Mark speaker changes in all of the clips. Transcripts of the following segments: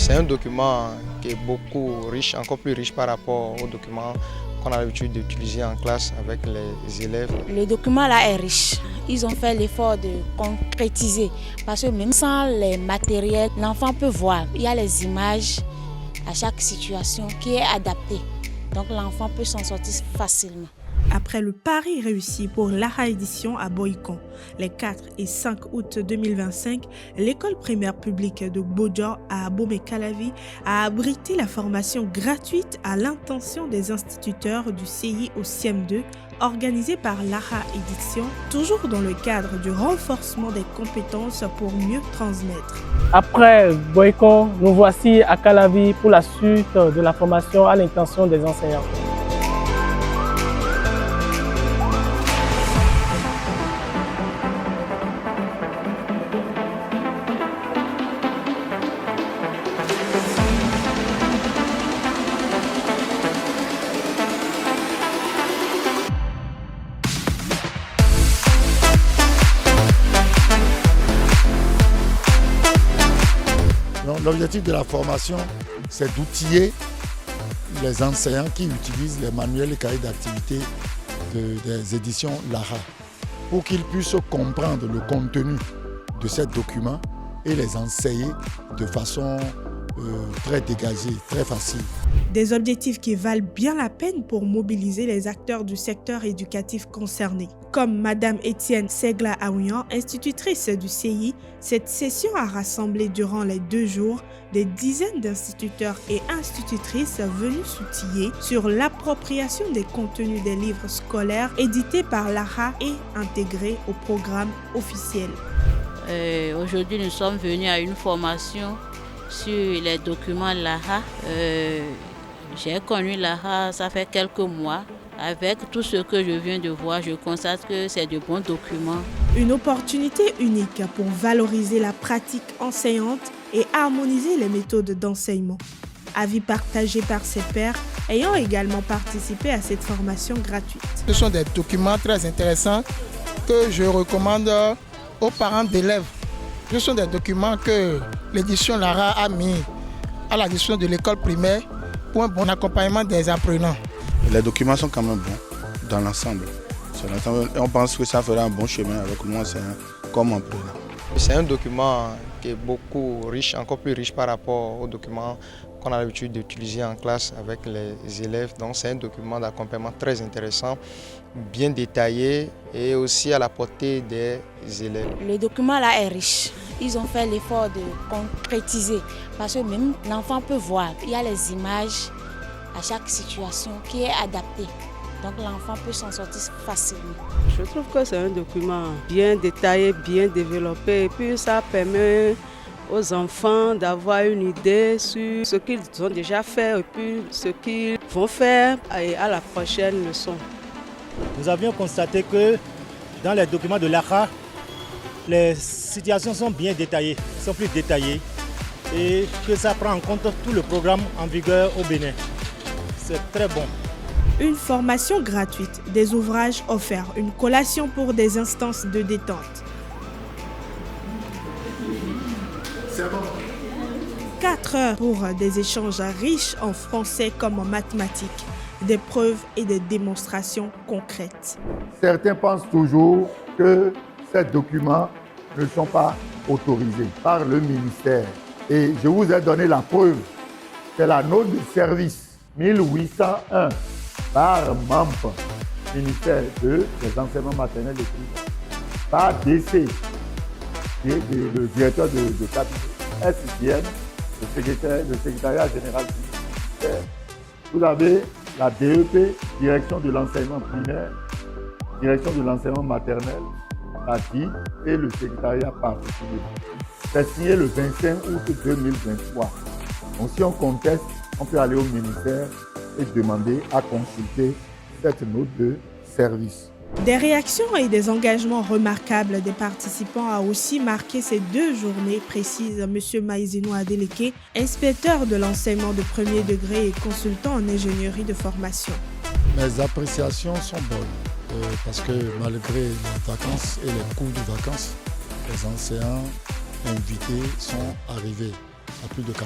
Speaker 1: C'est un document qui est beaucoup riche, encore plus riche par rapport aux documents qu'on a l'habitude d'utiliser en classe avec les élèves.
Speaker 2: Le document là est riche. Ils ont fait l'effort de concrétiser parce que même sans les matériels, l'enfant peut voir. Il y a les images à chaque situation qui est adaptée. Donc l'enfant peut s'en sortir facilement.
Speaker 3: Après le pari réussi pour l'AHA édition à Boïcon, les 4 et 5 août 2025, l'école primaire publique de Bodjo à Abomey-Calavi a abrité la formation gratuite à l'intention des instituteurs du CI au CIEM2 organisée par l'AHA édition, toujours dans le cadre du renforcement des compétences pour mieux transmettre.
Speaker 4: Après Boïcon, nous voici à Calavi pour la suite de la formation à l'intention des enseignants.
Speaker 5: L'objectif de la formation, c'est d'outiller les enseignants qui utilisent les manuels et cahiers d'activité des éditions LAHA pour qu'ils puissent comprendre le contenu de ces documents et les enseigner de façon très dégagée, très facile.
Speaker 3: Des objectifs qui valent bien la peine pour mobiliser les acteurs du secteur éducatif concerné. Comme Madame Étienne Segla Aouyan, institutrice du CI, cette session a rassemblé durant les 2 jours des dizaines d'instituteurs et institutrices venus s'outiller sur l'appropriation des contenus des livres scolaires édités par l'AHA et intégrés au programme officiel.
Speaker 6: Aujourd'hui, nous sommes venus à une formation sur les documents LAHA. J'ai connu l'AHA, ça fait quelques mois. Avec tout ce que je viens de voir, je constate que c'est de bons documents.
Speaker 3: Une opportunité unique pour valoriser la pratique enseignante et harmoniser les méthodes d'enseignement. Avis partagé par ses pairs ayant également participé à cette formation gratuite.
Speaker 7: Ce sont des documents très intéressants que je recommande aux parents d'élèves. Ce sont des documents que l'édition LAHA a mis à la disposition de l'école primaire pour un bon accompagnement des apprenants.
Speaker 8: Les documents sont quand même bons dans l'ensemble. Et on pense que ça fera un bon chemin avec nous enseignants comme apprenants.
Speaker 1: C'est un document qui est beaucoup riche, encore plus riche par rapport aux documents qu'on a l'habitude d'utiliser en classe avec les élèves. Donc c'est un document d'accompagnement très intéressant, bien détaillé et aussi à la portée des élèves.
Speaker 2: Le document là est riche. Ils ont fait l'effort de concrétiser parce que même l'enfant peut voir. Il y a les images à chaque situation qui est adaptée. Donc l'enfant peut s'en sortir facilement.
Speaker 9: Je trouve que c'est un document bien détaillé, bien développé et puis ça permet aux enfants d'avoir une idée sur ce qu'ils ont déjà fait et puis ce qu'ils vont faire à la prochaine leçon.
Speaker 10: Nous avions constaté que dans les documents de l'AHA, les situations sont bien détaillées, sont plus détaillées et que ça prend en compte tout le programme en vigueur au Bénin. C'est très bon.
Speaker 3: Une formation gratuite, des ouvrages offerts, une collation pour des instances de détente.
Speaker 5: C'est bon.
Speaker 3: 4 heures pour des échanges riches en français comme en mathématiques, des preuves et des démonstrations concrètes.
Speaker 5: Certains pensent toujours que ces documents ne sont pas autorisés par le ministère. Et je vous ai donné la preuve. C'est la note de service 1801 par MAMP, ministère des enseignements maternels et primaires, par DC, le directeur de cabinet, SIM, le secrétariat général du ministère. Vous avez la DEP, direction de l'enseignement primaire, direction de l'enseignement maternel, la DID et le secrétariat particulier. C'est signé le 25 août 2023. Donc si on conteste, on peut aller au ministère et demander à consulter cette note de service.
Speaker 3: Des réactions et des engagements remarquables des participants a aussi marqué ces 2 journées, précise M. Maïzino Adeleke, inspecteur de l'enseignement de premier degré et consultant en ingénierie de formation.
Speaker 5: Mes appréciations sont bonnes parce que malgré les vacances et les cours de vacances, les enseignants invités sont arrivés.
Speaker 10: à plus de 90%.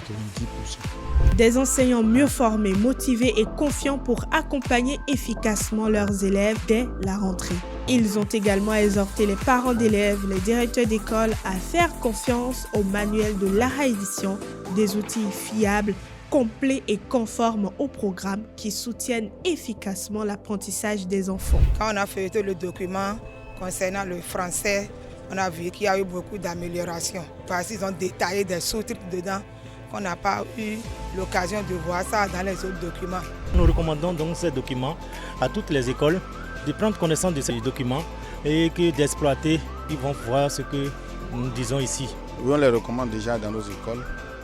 Speaker 3: Des enseignants mieux formés, motivés et confiants pour accompagner efficacement leurs élèves dès la rentrée. Ils ont également exhorté les parents d'élèves, les directeurs d'école à faire confiance au manuel de Lara Édition, des outils fiables, complets et conformes au programme qui soutiennent efficacement l'apprentissage des enfants.
Speaker 11: Quand on a feuilleté le document concernant le français, on a vu qu'il y a eu beaucoup d'améliorations parce qu'ils ont détaillé des sous-titres dedans qu'on n'a pas eu l'occasion de voir ça dans les autres documents.
Speaker 10: Nous recommandons donc ces documents à toutes les écoles de prendre connaissance de ces documents et d'exploiter. Ils vont voir ce que nous disons ici.
Speaker 8: Oui, on les recommande déjà dans nos écoles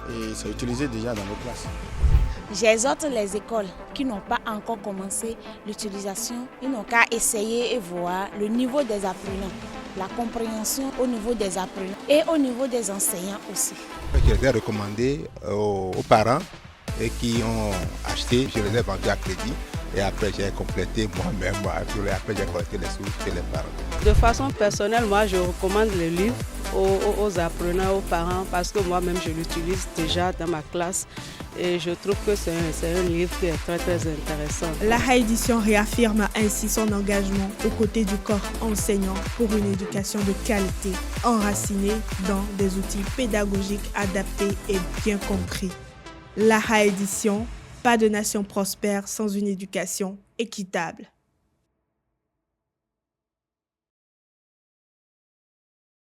Speaker 8: et c'est utilisé déjà dans nos classes.
Speaker 2: J'exhorte les écoles qui n'ont pas encore commencé l'utilisation, ils n'ont qu'à essayer et voir le niveau des apprenants, la compréhension au niveau des apprenants et au niveau des enseignants aussi.
Speaker 12: Je les ai recommandés aux parents et qui ont acheté, je les ai vendus à crédit et après j'ai complété moi-même, après j'ai collecté les sous chez les parents.
Speaker 9: De façon personnelle, moi je recommande le livre aux apprenants, aux parents parce que moi-même je l'utilise déjà dans ma classe. Et je trouve que c'est un livre qui est très très intéressant.
Speaker 3: Lara Édition réaffirme ainsi son engagement aux côtés du corps enseignant pour une éducation de qualité, enracinée dans des outils pédagogiques adaptés et bien compris. Lara Édition, pas de nation prospère sans une éducation équitable.